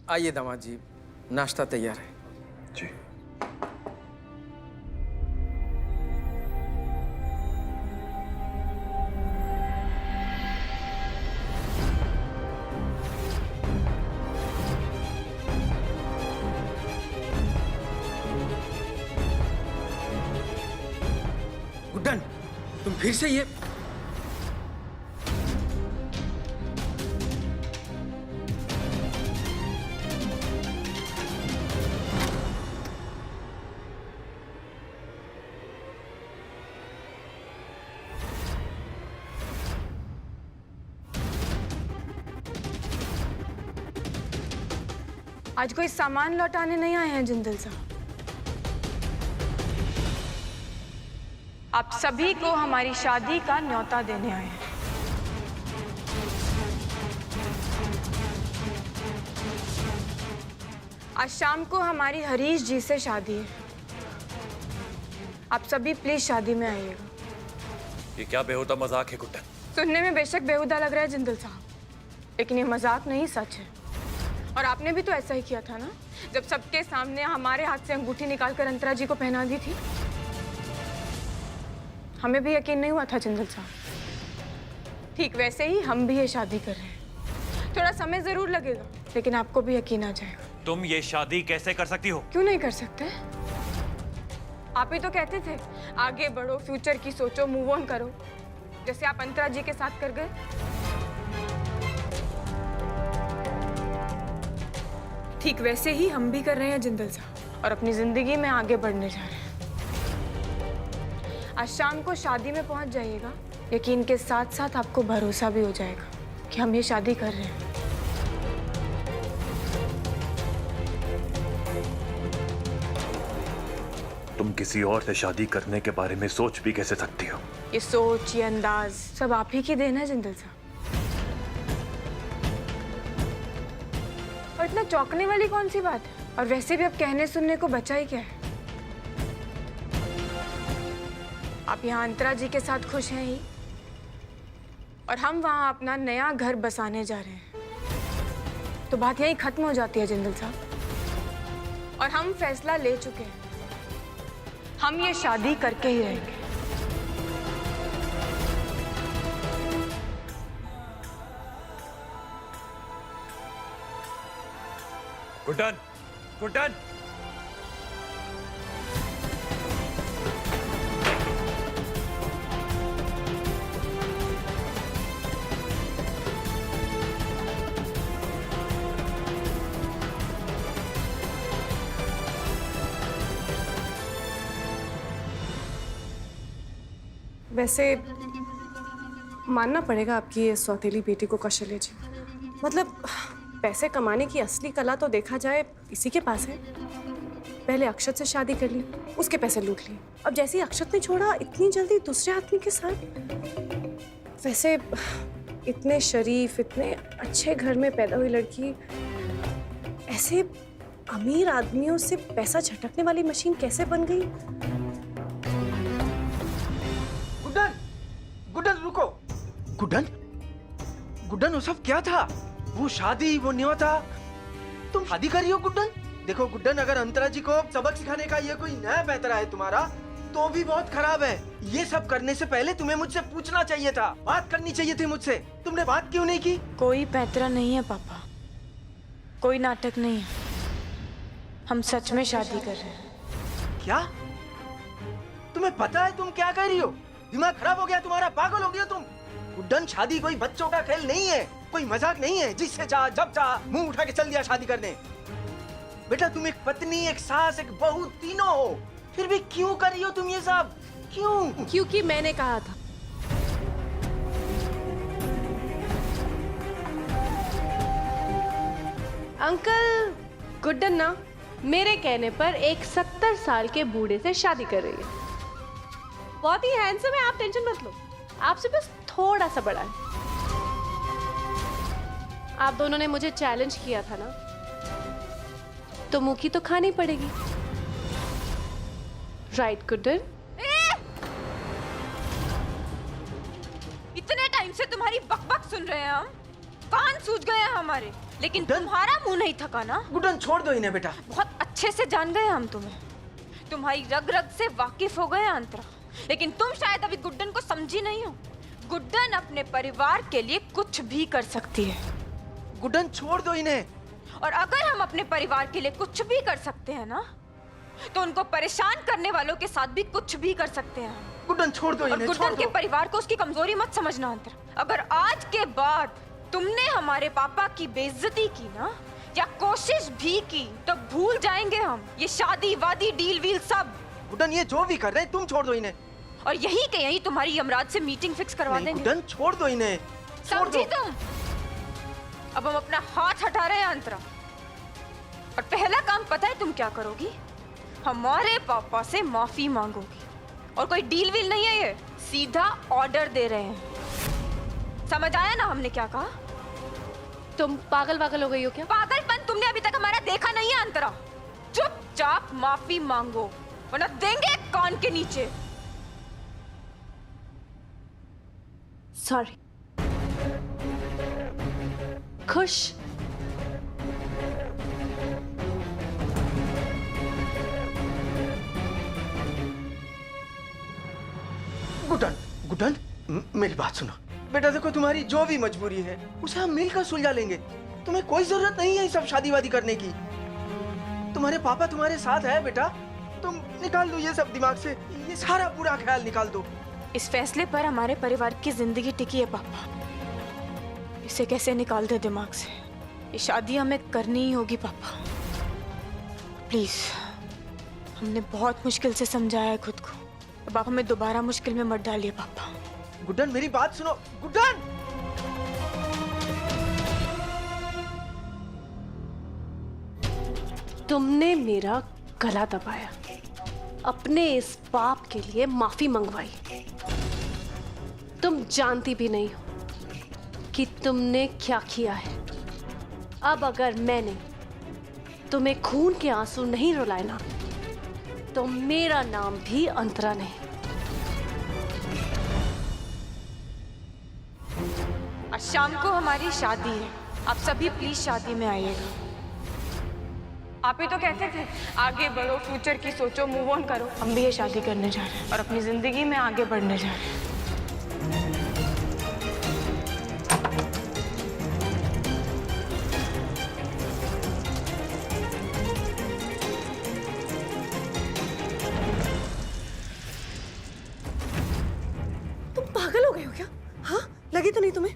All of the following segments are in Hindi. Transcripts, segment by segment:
आइए दामाद जी, नाश्ता तैयार है। जी। गुड्डन, तुम फिर से ये आज कोई सामान लौटाने नहीं आए हैं जिंदल साहब। आप सभी को हमारी शादी का न्योता देने आए हैं। आज शाम को हमारी हरीश जी से शादी है। आप सभी प्लीज शादी में आइएगा। ये क्या बेहुदा मजाक है गुड्डन? सुनने में बेशक बेहुदा लग रहा है जिंदल साहब, लेकिन ये मजाक नहीं, सच है। और आपने भी तो ऐसा ही किया था ना, जब सबके सामने हमारे हाथ से अंगूठी निकालकर अंतरा जी को पहना दी थी। हमें भी यकीन नहीं हुआ था जिंदल साहब। ठीक वैसे ही हम भी ये शादी कर रहे हैं। थोड़ा समय जरूर लगेगा, लेकिन आपको भी यकीन आ जाएगा। तुम ये शादी कैसे कर सकती हो? क्यों नहीं कर सकते? आप ही तो कहते थे आगे बढ़ो, फ्यूचर की सोचो, मूव ऑन करो, जैसे आप अंतरा जी के साथ कर गए। ठीक वैसे ही हम भी कर रहे हैं जिंदल साहब, और अपनी जिंदगी में आगे बढ़ने जा रहे हैं। आज शाम को शादी में पहुंच जाइएगा। यकीन के साथ साथ आपको भरोसा भी हो जाएगा कि हम ये शादी कर रहे हैं। तुम किसी और से शादी करने के बारे में सोच भी कैसे सकती हो? ये सोच, ये अंदाज सब आप ही की देन है जिंदल साहब। और इतना चौंकने वाली कौन सी बात है? और वैसे भी अब कहने सुनने को बचा ही क्या है? आप यहाँ अंतरा जी के साथ खुश हैं ही, और हम वहाँ अपना नया घर बसाने जा रहे हैं। तो बात यहीं खत्म हो जाती है जिंदल साहब। और हम फैसला ले चुके हैं, हम ये शादी करके ही रहेंगे। गुड्डन, गुड्डन! वैसे मानना पड़ेगा आपकी ये सौतेली बेटी को कौशल्या जी। मतलब पैसे कमाने की असली कला तो देखा जाए इसी के पास है। पहले अक्षत से शादी कर ली, उसके पैसे लूट लिए। अब जैसे ही अक्षत ने छोड़ा, इतनी जल्दी दूसरे आदमी के साथ। वैसे इतने शरीफ, इतने अच्छे घर में पैदा हुई लड़की ऐसे अमीर आदमियों से पैसा झटकने वाली मशीन कैसे बन गई? गुड्डन, गुड्डन रुको। गुड्डन, गुड्डन वो सब क्या था? वो शादी, वो न्योता, तुम शादी कर रही हो गुड्डन? देखो गुड्डन, अगर अंतरा जी को सबक सिखाने का ये कोई नया पैतरा है तुम्हारा, तो भी बहुत खराब है। ये सब करने से पहले तुम्हें मुझसे पूछना चाहिए था, बात करनी चाहिए थी मुझसे। तुमने बात क्यों नहीं की? कोई पैतरा नहीं है पापा, कोई नाटक नहीं है। हम सच में शादी कर रहे हैं। क्या? तुम्हें पता है तुम क्या कर रही हो? दिमाग खराब हो गया तुम्हारा, पागल हो गया तुम। गुड्डन, शादी कोई बच्चों का खेल नहीं है, कोई मजाक नहीं है जिससे चाह जब चाह मुंह उठा के चल दिया शादी करने। बेटा, तुम एक पत्नी, एक सास, एक बहू, तीनों हो, फिर भी क्यों कर रही हो तुम ये सब? क्यों? क्योंकि मैंने कहा था। अंकल, गुड्डन ना मेरे कहने पर एक 70 साल के बूढ़े से शादी कर रही है। बहुत ही हैंडसम है, आप टेंशन मत लो। आपसे बस थोड़ा सा बड़ा है। आप दोनों ने मुझे चैलेंज किया था ना, तो मुंह की तो खानी पड़ेगी। राइट गुड्डन? इतने टाइम से तुम्हारी बकबक सुन रहे हैं हम। कान सूज गए हैं हमारे, लेकिन गुड्डन? तुम्हारा मुंह नहीं थका ना। गुड्डन छोड़ दो इन्हें बेटा। बहुत अच्छे से जान गए हम तुम्हें, तुम्हारी रग रग से वाकिफ हो गए अंतरा, लेकिन तुम शायद अभी गुड्डन को समझी नहीं हो। गुड्डन अपने परिवार के लिए कुछ भी कर सकती है, गुड्डन छोड़ दो इन्हें। और अगर हम अपने परिवार के लिए कुछ भी कर सकते हैं ना, तो उनको परेशान करने वालों के साथ भी कुछ भी कर सकते हैं। गुड्डन छोड़ दो और इन्हें, छोड़ गुड्डन के दो। परिवार को उसकी कमजोरी मत समझना अंतरा। अगर आज के बाद तुमने हमारे पापा की बेइज्जती की ना, या कोशिश भी की, तो भूल जाएंगे हम ये शादी वादी डील वील सब। गुड्डन ये जो भी कर रहे हैं तुम छोड़ दो इन्हें। और यही के यही तुम्हारी यमराज से मीटिंग फिक्स करवा नहीं, देंगे। गुड्डन छोड़ दो इन्हें, छोड़ समझी दो। तुम? अब हम अपना हाथ हटा रहे हैं अंतरा, और पहला काम पता है तुम क्या करोगी? हमारे पापा से माफी मांगोगी, और कोई डील वील नहीं है, ये सीधा ऑर्डर दे रहे हैं। समझ आया ना हमने क्या कहा? तुम पागल वागल हो गई हो क्या? पागलपन तुमने अभी तक हमारा देखा नहीं है अंतरा। चुपचाप माफी मांगो, वरना देंगे कान के नीचे। सॉरी। खुश? गुड्डन, गुड्डन मेरी बात सुनो बेटा। देखो तुम्हारी जो भी मजबूरी है उसे हम मिलकर सुलझा लेंगे। तुम्हें कोई जरूरत नहीं है सब शादी वादी करने की। तुम्हारे पापा तुम्हारे साथ है बेटा। तुम निकाल दो ये सब दिमाग से, ये सारा बुरा ख्याल निकाल दो। इस फैसले पर हमारे परिवार की जिंदगी टिकी है पापा, इसे कैसे निकाल दे दिमाग से। ये शादी हमें करनी ही होगी पापा, प्लीज। हमने बहुत मुश्किल से समझाया है खुद को, अब आप हमें दोबारा मुश्किल में मत डालिए पापा। गुड्डन मेरी बात सुनो। गुड्डन तुमने मेरा गला दबाया, अपने इस पाप के लिए माफी मंगवाई। तुम जानती भी नहीं हो कि तुमने क्या किया है। अब अगर मैंने तुम्हें खून के आंसू नहीं रुलाए ना, तो मेरा नाम भी अंतरा नहीं। आज शाम को हमारी शादी है, आप सभी प्लीज शादी में आइएगा। आप ही तो कहते थे आगे बढ़ो, फ्यूचर की सोचो, मूव ऑन करो। हम भी ये शादी करने जा रहे हैं और अपनी जिंदगी में आगे बढ़ने जा रहे हैं। तुम पागल हो गए हो क्या? हाँ, लगी तो नहीं तुम्हें?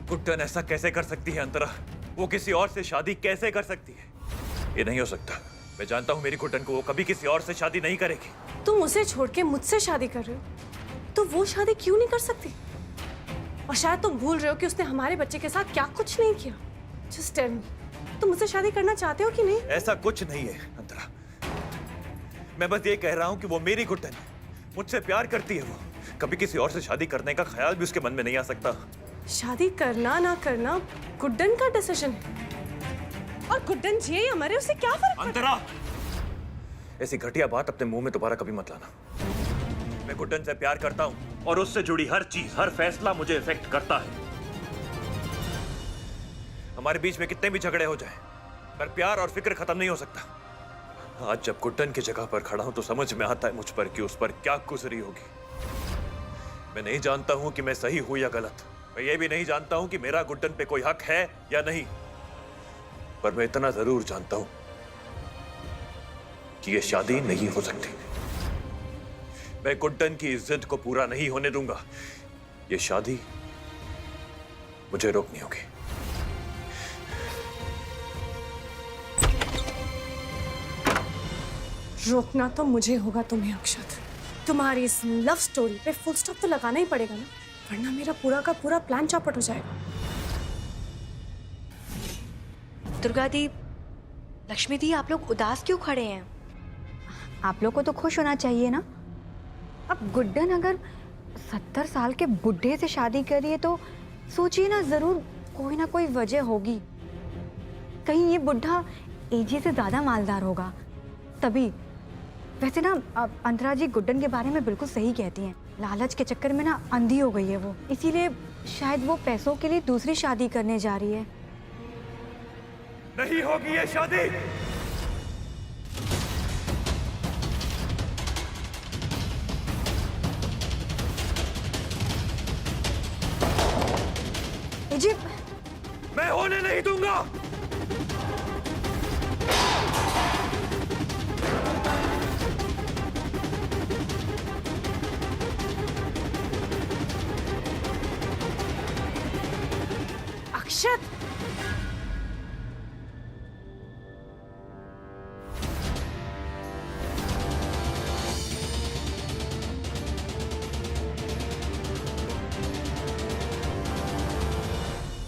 गुड्डन ऐसा कैसे कर सकती है अंतरा? वो किसी और से शादी कैसे कर सकती है? ये नहीं हो सकता। मैं जानता हूँ मेरी गुड्डन को, वो कभी किसी और से शादी नहीं करेगी। तुम उसे छोड़ के मुझसे शादी कर रहे हो, तो वो शादी क्यों नहीं कर सकती? और शायद तुम भूल रहे हो कि उसने हमारे बच्चे के साथ क्या कुछ नहीं किया। जस्ट टेल मी, तुम मुझसे शादी करना चाहते हो कि नहीं? ऐसा कुछ नहीं है अंतरा। मैं बस ये कह रहा हूँ कि वो मेरी गुड्डन है, मुझसे प्यार करती है। वो कभी किसी और से शादी करने का ख्याल भी उसके मन में नहीं आ सकता। शादी करना ना करना गुड्डन का डिसीजन है, और गुड्डन जिए या मरे उससे क्या फर्क? अंतरा, ऐसी घटिया बात अपने मुंह में दोबारा कभी मत लाना। मैं गुड्डन से प्यार करता हूँ और उससे जुड़ी हर चीज, हर फैसला मुझे इफेक्ट करता है। हमारे बीच में कितने भी झगड़े हो जाएं, पर प्यार और फिक्र खत्म नहीं हो सकता। आज जब गुड्डन की जगह पर खड़ा हूं तो समझ में आता है मुझ पर कि उस पर क्या गुजरी होगी। मैं नहीं जानता हूं कि मैं सही हूं या गलत। मैं ये भी नहीं जानता हूं कि मेरा गुड्डन पे कोई हक है या नहीं, पर मैं इतना जरूर जानता हूं कि ये शादी नहीं हो सकती। मैं गुड्डन की इज्जत को पूरा नहीं होने दूंगा। ये शादी मुझे रोकनी होगी। रोकना तो मुझे होगा तुम्हें अक्षत। तुम्हारी इस लव स्टोरी पे फुल स्टॉप तो लगाना ही पड़ेगा ना, वरना मेरा पूरा का पूरा प्लान चौपट हो जाएगा। दुर्गा दी, लक्ष्मी दी, आप लोग उदास क्यों खड़े हैं? आप लोग को तो खुश होना चाहिए ना। अब गुड्डन अगर 70 साल के बुढ़े से शादी करी है तो सोचिए ना, जरूर कोई ना कोई वजह होगी। कहीं ये बुढ़ा एजी से ज्यादा मालदार होगा तभी। वैसे ना अंतरा जी गुड्डन के बारे में बिल्कुल सही कहती हैं, लालच के चक्कर में ना अंधी हो गई है वो, इसीलिए शायद वो पैसों के लिए दूसरी शादी करने जा रही है। नहीं होगी ये शादी। जी मैं होने नहीं दूंगा। अक्षत,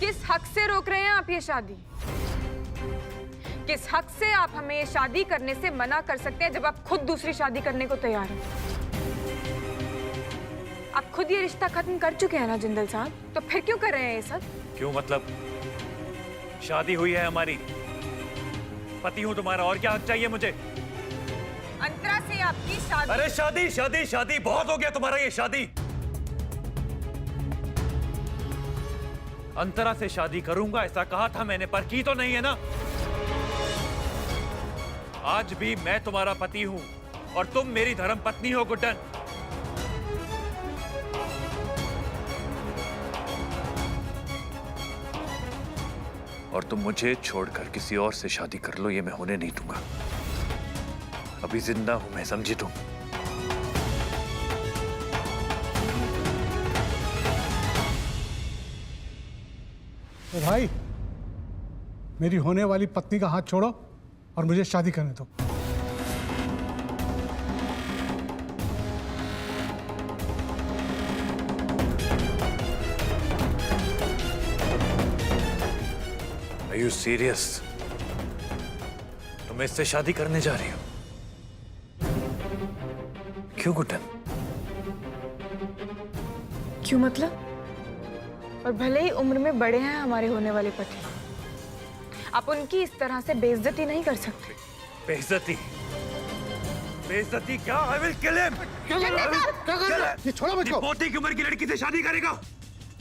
किस हक से रोक रहे हैं आप ये शादी? किस हक से आप हमें ये शादी करने से मना कर सकते हैं जब आप खुद दूसरी शादी करने को तैयार हैं? आप खुद ये रिश्ता खत्म कर चुके हैं ना जिंदल साहब, तो फिर क्यों कर रहे हैं ये सब? क्यों मतलब? शादी हुई है हमारी, पति हूं तुम्हारा, और क्या हक चाहिए मुझे? अंतरा से आपकी शादी। अरे शादी शादी शादी बहुत हो गया तुम्हारा ये शादी। अंतरा से शादी करूंगा ऐसा कहा था मैंने, पर की तो नहीं है ना। आज भी मैं तुम्हारा पति हूं और तुम मेरी धर्म पत्नी हो गुड्डन। और तुम मुझे छोड़कर किसी और से शादी कर लो, ये मैं होने नहीं दूंगा। अभी जिंदा हूं मैं, समझी तुम? तो भाई, मेरी होने वाली पत्नी का हाथ छोड़ो और मुझे शादी करने दो। Are you serious? तुम इससे शादी करने जा रही हो? क्यों गुड्डन? क्यों मतलब? और भले ही उम्र में बड़े हैं हमारे होने वाले पति, आप उनकी इस तरह से बेइज्जती नहीं कर सकते। बेइज्जती? बेइज्जती क्या? I will kill him! क्या कर रहे हो? ये छोड़ो मुझको। पोती की उम्र की लड़की से शादी करेगा?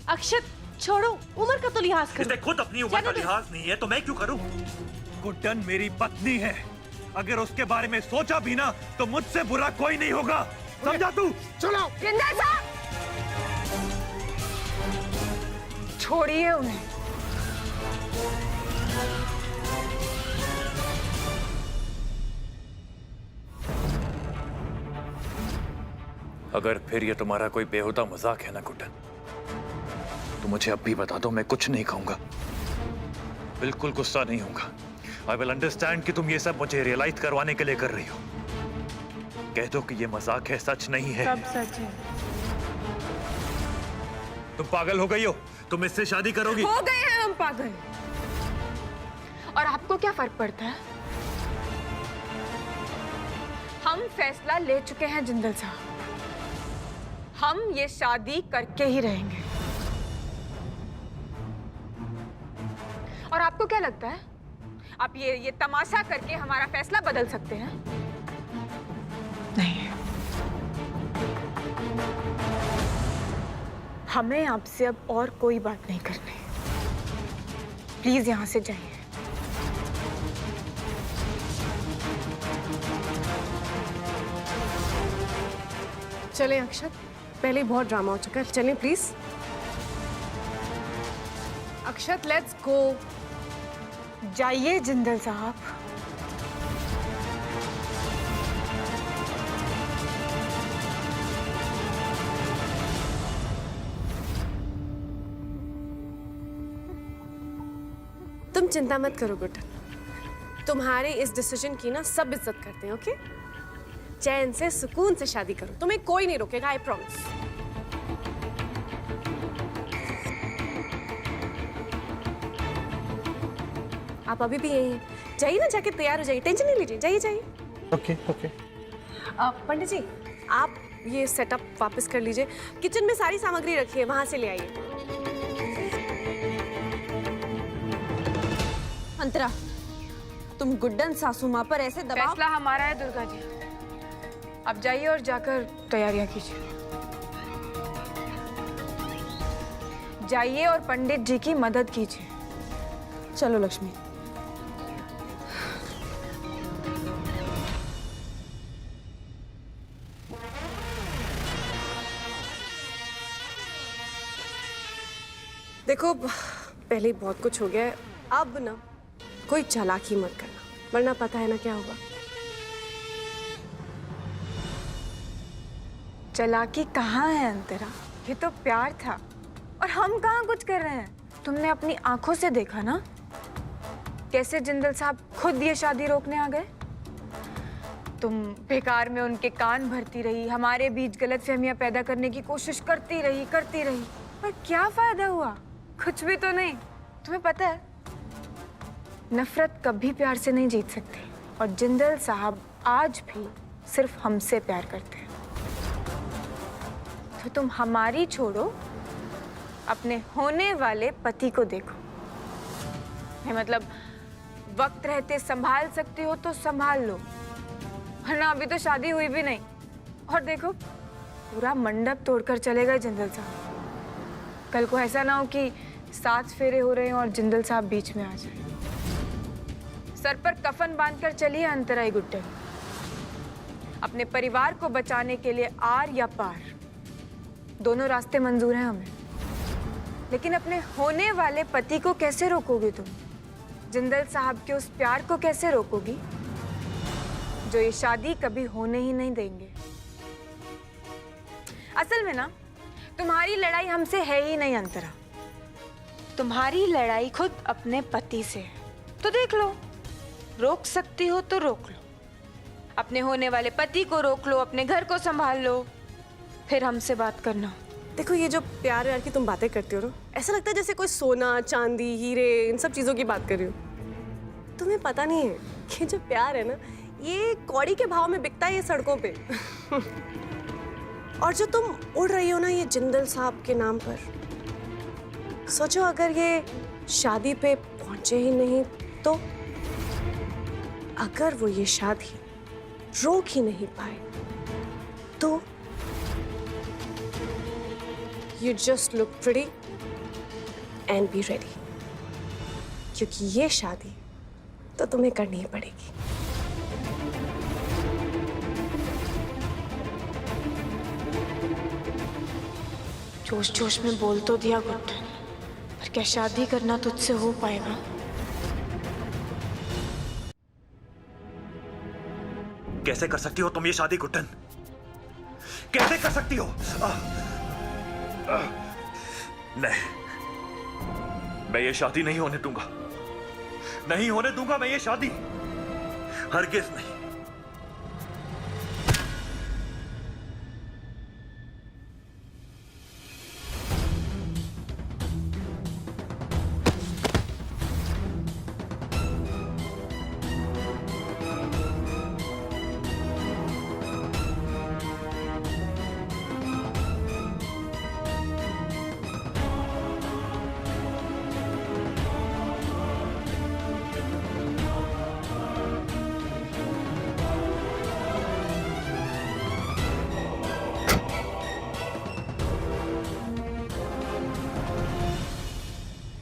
अक्षत छोड़ो, उम्र का तो लिहाज करो। इसने खुद अपनी उम्र का लिहाज नहीं है तो मैं क्यों करूं? गुड्डन मेरी पत्नी है, अगर उसके बारे में सोचा भी ना तो मुझसे बुरा कोई नहीं होगा, समझा तू? चलो। जिंदल साहब, छोड़िए उन्हें। अगर फिर ये तुम्हारा कोई बेहुदा मजाक है ना गुड्डन, तो मुझे अब भी बता दो, मैं कुछ नहीं कहूंगा, बिल्कुल गुस्सा नहीं होऊंगा। आई विल अंडरस्टैंड कि तुम ये सब मुझे रियलाइज करवाने के लिए कर रही हो। कह दो कि ये मजाक है, सच नहीं है। सब सच है। तुम पागल हो गई हो, तुम इससे शादी करोगी? हो गए हैं हम पागल, और आपको क्या फर्क पड़ता है? हम फैसला ले चुके हैं जिंदल साहब, हम ये शादी करके ही रहेंगे। और आपको क्या लगता है आप ये तमाशा करके हमारा फैसला बदल सकते हैं? नहीं। हमें आपसे अब और कोई बात नहीं करनी। प्लीज यहां से जाइए। चलें अक्षत, पहले ही बहुत ड्रामा हो चुका है, चलें प्लीज। Akshat let's go. जाइए जिंदल साहब। तुम चिंता मत करो गुड्डन, तुम्हारे इस डिसीजन की ना सब इज्जत करते हैं, ओके? चैन से सुकून से शादी करो, तुम्हें कोई नहीं रोकेगा, आई प्रॉमिस। आप अभी भी यही हैं, जाइए ना, जाके तैयार हो जाइए, टेंशन नहीं लीजिए, जाइए जाइए। Okay okay. पंडित जी, आप ये सेटअप वापस कर लीजिए, किचन में सारी सामग्री रखी है, वहां से ले आइए। अंतरा, तुम गुड्डन सासू माँ पर ऐसे दबाव। फैसला हमारा है दुर्गा जी, अब जाइए और जाकर तैयारियां कीजिए। जाइए और पंडित जी की मदद कीजिए। चलो लक्ष्मी। देखो पहले ही बहुत कुछ हो गया है, अब ना कोई चालाकी मत करना, वरना पता है ना क्या होगा। चालाकी कहाँ है अंतरा? ये तो प्यार था और हम कहाँ कुछ कर रहे हैं। तुमने अपनी आंखों से देखा ना कैसे जिंदल साहब खुद ये शादी रोकने आ गए। तुम बेकार में उनके कान भरती रही, हमारे बीच गलतफहमियां पैदा करने की कोशिश करती रही पर क्या फायदा हुआ? कुछ भी तो नहीं। तुम्हें पता है नफरत कभी प्यार से नहीं जीत सकती और जिंदल साहब आज भी सिर्फ हमसे प्यार करते हैं। तो तुम हमारी छोड़ो, अपने होने वाले पति को देखो। नहीं मतलब वक्त रहते संभाल सकती हो तो संभाल लो, वरना अभी तो शादी हुई भी नहीं। और देखो पूरा मंडप तोड़कर चले गए जिंदल साहब। कल को ऐसा ना हो कि 7 फेरे हो रहे हैं और जिंदल साहब बीच में आ जाए। सर पर कफन बांधकर चलिए अंतराई गुड्डन। अपने परिवार को बचाने के लिए आर या पार दोनों रास्ते मंजूर हैं हमें। लेकिन अपने होने वाले पति को कैसे रोकोगे तुम? जिंदल साहब के उस प्यार को कैसे रोकोगी जो ये शादी कभी होने ही नहीं देंगे? असल में ना तुम्हारी लड़ाई हमसे है ही नहीं अंतरा। तुम्हारी लड़ाई खुद अपने पति से है। तो देख लो, रोक सकती हो तो रोक लो। अपने होने वाले पति को रोक लो, अपने घर को संभाल लो, फिर हमसे बात करना। देखो ये जो प्यार व्यार की तुम बातें करती हो ना, ऐसा लगता है जैसे कोई सोना चांदी हीरे इन सब चीजों की बात कर रही हो। तुम्हें पता नहीं है कि जो प्यार है ना ये कौड़ी के भाव में बिकता है ये सड़कों पे। और जो तुम उड़ रही हो ना ये जिंदल साहब के नाम पर, सोचो अगर ये शादी पे पहुंचे ही नहीं तो? अगर वो ये शादी रोक ही नहीं पाए तो? You just look pretty and be ready, क्योंकि ये शादी तो तुम्हें करनी ही पड़ेगी। जोश जोश में बोल तो दिया गुड्डन, पर क्या शादी करना तुझसे हो पाएगा? कैसे कर सकती हो तुम ये शादी गुड्डन? कैसे कर सकती हो? नहीं, मैं ये शादी नहीं होने दूंगा। नहीं होने दूंगा मैं ये शादी, हरगिज नहीं।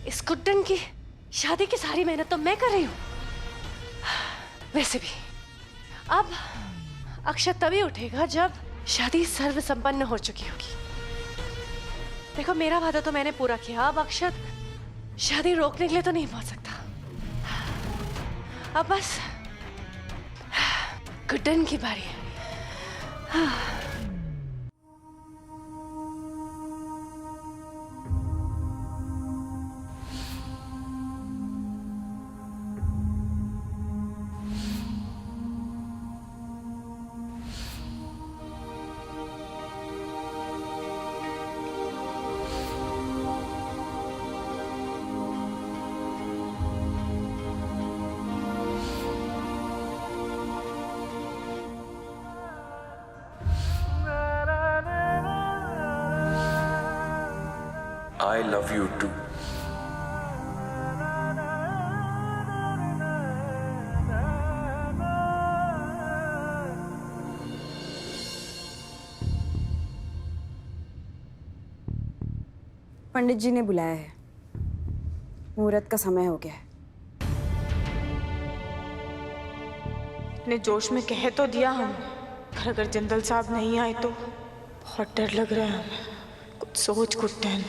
इस गुड्डन की शादी की सारी मेहनत तो मैं कर रही हूँ। वैसे भी अब अक्षत तभी उठेगा जब शादी सर्व संपन्न हो चुकी होगी। देखो मेरा वादा तो मैंने पूरा किया, अब अक्षत शादी रोकने के लिए तो नहीं पहुंच सकता। अब बस गुड्डन की बारी है। I love you too. पंडित जी ने बुलाया है, मुहूर्त का समय हो गया है। इतने जोश में कह तो दिया हम, पर अगर जिंदल साहब नहीं आए तो बहुत डर लग रहा है हमें। कुछ सोच गुड्डन।